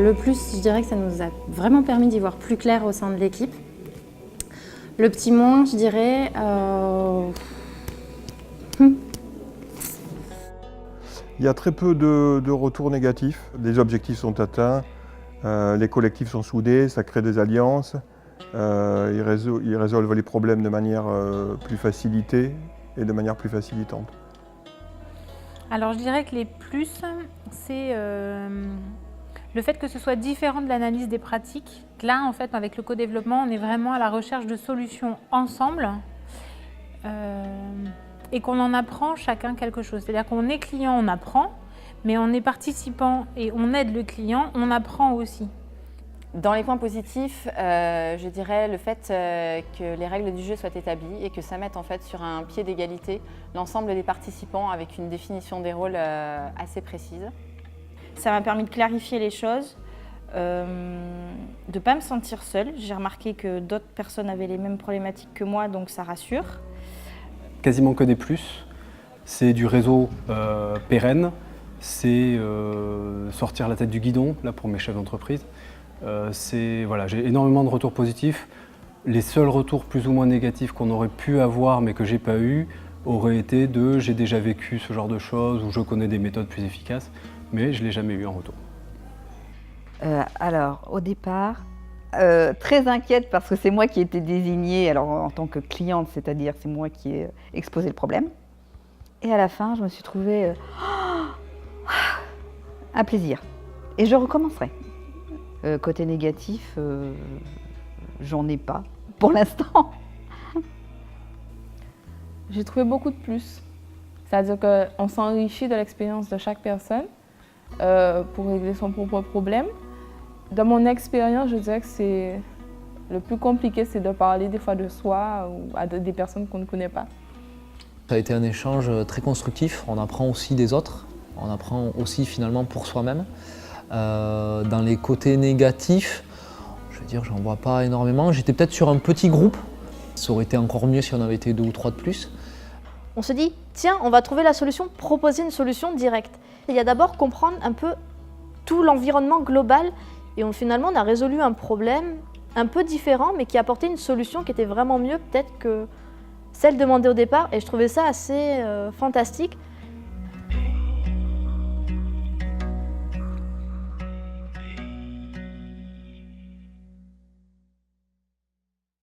Le plus, je dirais que ça nous a vraiment permis d'y voir plus clair au sein de l'équipe. Le petit moins, je dirais... Il y a très peu de retours négatifs. Les objectifs sont atteints, les collectifs sont soudés, ça crée des alliances. Ils résolvent les problèmes de manière plus facilitée et de manière plus facilitante. Alors je dirais que les plus, c'est le fait que ce soit différent de l'analyse des pratiques. Là, en fait, avec le co-développement, on est vraiment à la recherche de solutions ensemble et qu'on en apprend chacun quelque chose. C'est-à-dire qu'on est client, on apprend, mais on est participant et on aide le client, on apprend aussi. Dans les points positifs, je dirais le fait que les règles du jeu soient établies et que ça mette en fait sur un pied d'égalité l'ensemble des participants avec une définition des rôles assez précise. Ça m'a permis de clarifier les choses, de ne pas me sentir seule. J'ai remarqué que d'autres personnes avaient les mêmes problématiques que moi, donc ça rassure. Quasiment que des plus. C'est du réseau pérenne, c'est sortir la tête du guidon là, pour mes chefs d'entreprise. Voilà, j'ai énormément de retours positifs. Les seuls retours plus ou moins négatifs qu'on aurait pu avoir mais que j'ai pas eu auraient été de j'ai déjà vécu ce genre de choses ou je connais des méthodes plus efficaces, mais je l'ai jamais eu en retour. Alors au départ, très inquiète parce que c'est moi qui ai été désignée alors, en tant que cliente, c'est-à-dire c'est moi qui ai exposé le problème. Et à la fin, je me suis trouvée un plaisir. Et je recommencerai. Côté négatif, j'en ai pas pour l'instant. J'ai trouvé beaucoup de plus. C'est-à-dire qu'on s'enrichit de l'expérience de chaque personne pour régler son propre problème. Dans mon expérience, je dirais que c'est le plus compliqué, c'est de parler des fois de soi ou à des personnes qu'on ne connaît pas. Ça a été un échange très constructif. On apprend aussi des autres. On apprend aussi finalement pour soi-même. Dans les côtés négatifs, je veux dire, j'en vois pas énormément. J'étais peut-être sur un petit groupe. Ça aurait été encore mieux si on avait été 2 ou 3 de plus. On se dit, tiens, on va trouver la solution, proposer une solution directe. Il y a d'abord comprendre un peu tout l'environnement global et finalement on a résolu un problème un peu différent mais qui apportait une solution qui était vraiment mieux peut-être que celle demandée au départ et je trouvais ça assez fantastique.